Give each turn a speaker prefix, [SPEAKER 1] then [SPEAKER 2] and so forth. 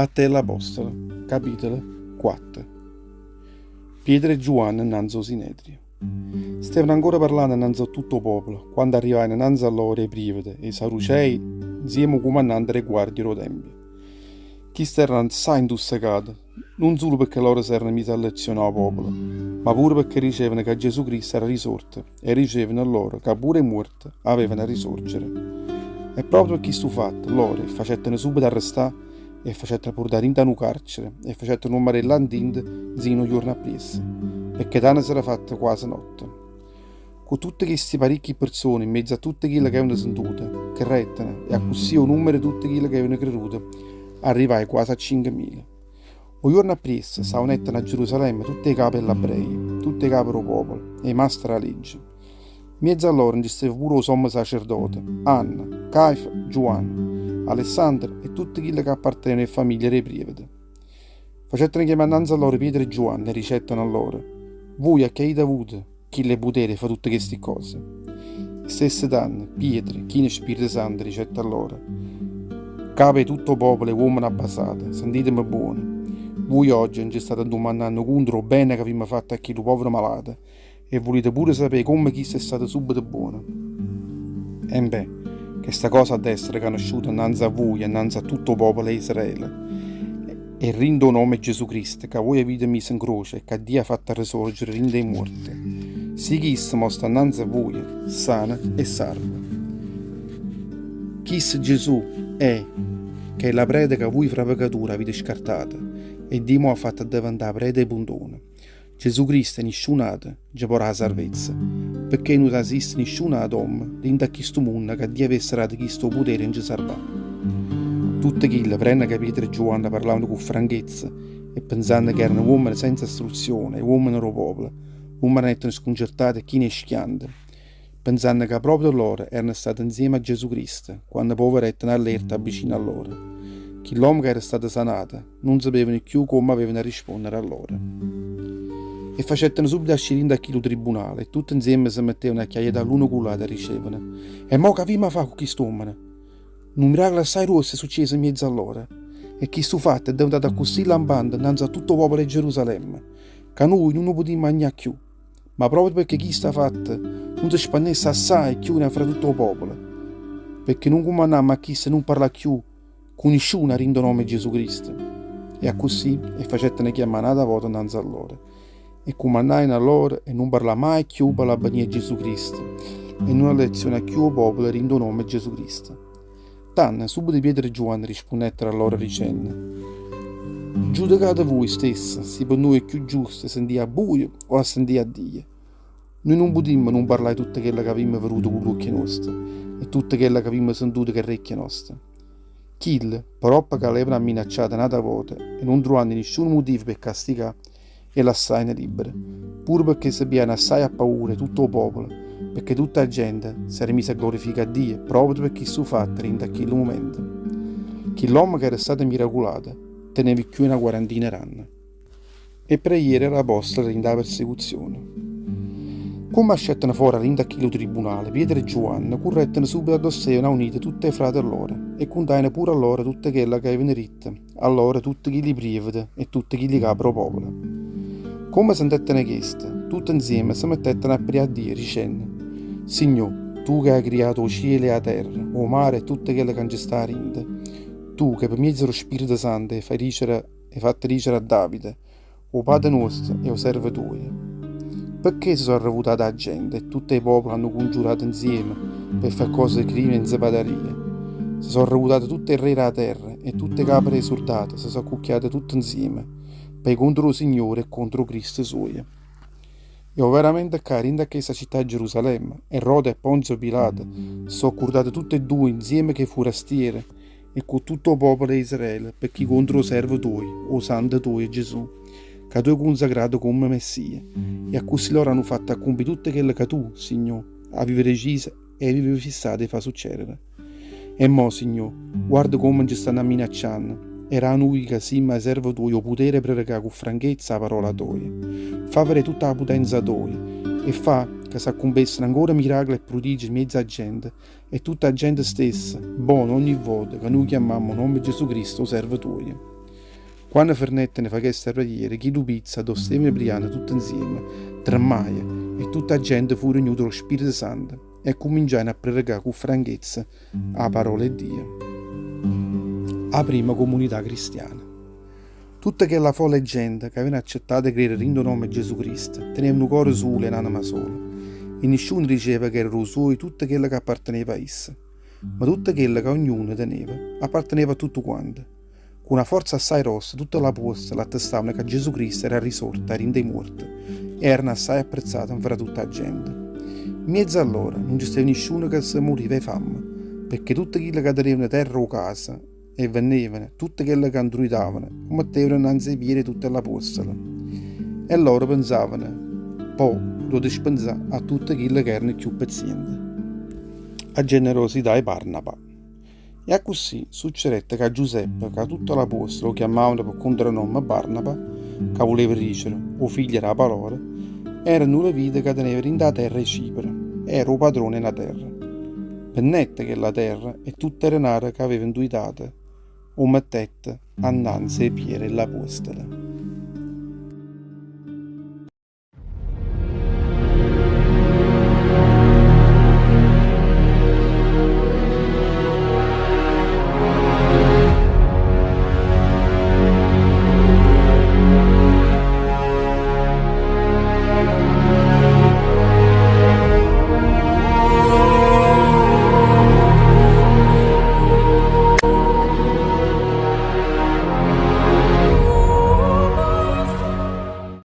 [SPEAKER 1] Atti l'Apostolo, capitolo 4. Pietro e Giovanni innanzi al Sinedrio. Stavano ancora parlando innanzi a tutto il popolo, quando arrivarono innanzi a loro i privati e i Saducei, insieme al comandante e guardie del Tempio. Chi erano assai intossicati, non solo perché loro si erano messi a lezione al popolo, ma pure perché ricevevano che Gesù Cristo era risorto e ricevevano loro che pure i morti avevano a risorgere. E proprio per questo fatto, loro facettero subito arrestare e facettero portare in un carcere e facettero un marello andando sino giorno appresso, perché tanto si era fatta quasi notte. Con tutte queste parecchie persone, in mezzo a tutte quelle che avevano sentute, che rettano, e a così un numero di tutte quelle che avevano creduto, arrivai quasi a 5.000. Un giorno appresso stavano a Gerusalemme tutti i capi dell'ebrei, tutti i capi del popolo e i mastri della legge. In mezzo a loro ci stava pure il sommo sacerdote, Anna, Caifa, Giovanni, Alessandro e tutti quelli che appartenevano alle famiglie dei privati. Facettero chiamare innanzi a loro Pietro e Giovanni e ricettano a loro: voi a che avete avuto chi le potere fa tutte queste cose? E stesse danno Pietro, chi ne Spirito Santo ricetta a loro: capo di tutto il popolo e uomini abbassati, sentitemi buoni. Voi oggi non ci state domandando contro il bene che abbiamo fatto a chi lo povero malato e volete pure sapere come chi è stato subito buono. E beh, questa cosa deve essere conosciuta innanzi a voi e innanzi a tutto il popolo di Israele. E rindo il nome Gesù Cristo, che voi avete messo in croce e che Dio ha fatto risorgere in dei morti. Sì chi si mostra innanzi a voi, sana e salva. Chi Gesù è, che è la prede che voi fra peccatori avete scartata, e Dio ha fatto diventare prede e buondone. Gesù Cristo è nessunato, già porrà la salvezza, perché non esiste nessun uomo dentro a questo mondo che Dio avesse dato questo potere in salvare. Tutte quelle prendono che Pietro e Giovanni parlavano con franchezza e pensando che erano uomini senza istruzione, uomini del popolo, uomini sconcertati e chi ne schianti, pensando che proprio loro erano stati insieme a Gesù Cristo quando i poveri erano allerta vicino a loro. Che l'uomo che era stato sanato non sapevano più come avevano a rispondere a loro. E facettero subito uscire da chi lo tribunale e tutti insieme si mettevano a chiacchierare l'uno con l'altro e dicevano: e mo che abbiamo fatto con quest'uomo? Un miracolo assai rosso è successo in mezzo a loro, e questo fatto è diventato così lampante innanzi a tutto il popolo di Gerusalemme che noi non lo potremmo mangiare più, ma proprio perché chi sta fatto non si spannesse assai più fra tutto il popolo, perché non comandammo a chi se non parla più con nessuno rindo nome Gesù Cristo. E a così e facettene chiamare una volta innanzi a loro e comandai a loro e non parla mai più per la bania di Gesù Cristo e non leziona più il popolo rindo nome Gesù Cristo. Tanne subito Pietro e Giovanni rispondettero a loro dicendo: giudicate voi stessi se per noi è più giusto sentire a buio o a sentire a Dio. Noi non potremmo non parlare di tutte quelle che abbiamo veduto con gli occhi nostri e tutte quelle che abbiamo sentito con le orecchie nostre. Chille, però che l'avevano minacciata nata volta e non trovando nessun motivo per castigare e lasciare libere, pur perché sappiano assai a paura tutto il popolo, perché tutta la gente si era messa a glorificare a Dio proprio perché su fatto in quel momento. Che l'uomo che era stato miracolato teneva più una quarantina d'anni. E preghiera l'apostolo in da persecuzione. Come ascettano fuori in da lo tribunale, Pietro e Giovanni correttano subito addosso a unite tutte le frate loro e containo pure a loro tutte quelle che avevano ritte, a loro tutti quelli privati e tutti quelli capro popolo. Come sentettene queste, tutte insieme si mettettero a pregare a Dio dicendo: Signore, tu che hai creato il cielo e la terra, il mare e tutte quelle che ci sta rinde, tu che per mezzo dello Spirito Santo hai fatto dicere a Davide, o Padre nostro e o servo tuo. Perché si sono revutati la gente e tutti i popoli hanno congiurato insieme per fare cose di crimine in zapatarie? Si sono revutati tutti i re della terra e tutte le capre dei soldati si sono cucchiate tutte insieme per contro il Signore e contro Cristo suo. E ho veramente cari in questa città di Gerusalemme, Erode e Ponzio Pilato si sono accordati tutti e due insieme che forastiere e con tutto il popolo di Israele perché contro il servo tuo, o santo tuo Gesù, che tu hai consacrato come Messia, e a così loro hanno fatto a compiere tutte quelle che tu, Signore, avevi deciso e avevi fissato di far succedere. E mo, Signore, guarda come ci stanno minacciando. Era a noi che siamo servo tuo potere predicare con franchezza la parola tua. Fa vedere tutta la potenza tua e fa che si accompessano ancora miracoli e prodigi in mezzo a gente e tutta la gente stessa, buona ogni volta che noi chiamiamo nome Gesù Cristo, servo tuo. Quando Fernette ne fa questa preghiera, chi du pizza, do Stefano e Brianna tutti insieme, tremaia, e tutta la gente fu riunita lo Spirito Santo e cominciano a predicare con franchezza la parola di Dio. La prima comunità cristiana. Tutta quella folle gente che aveva accettato di credere in nome di Gesù Cristo teneva un cuore solo e un'anima sola, e nessuno diceva che erano suoi tutto quello che apparteneva a essa, ma tutto quello che ognuno teneva apparteneva a tutto quanto. Con una forza assai rossa, tutta la posta l'attestavano che Gesù Cristo era risorto era dei morti e erano assai apprezzati fra tutta la gente. In mezzo a loro non ci stava nessuno che si moriva di fame, perché tutti quelli che tenevano terra o casa e venivano, tutti quelli che andruidavano, mettevano innanzi ai piedi tutta l'apostolo. E loro pensavano, poi lo dispensare a tutti quelli che erano più pazienti. A generosità e Barnaba. E così succedette che a Giuseppe, che tutto l'apostolo lo chiamavano per contrannome Barnaba, che voleva dicere o figlio della parola, erano le vite che tenevano in da terra e Cipro, era o padrone nella terra. Pennette che la terra e tutte le denaro che aveva intuitate, o mettette annanzi ai piedi l'apostolo.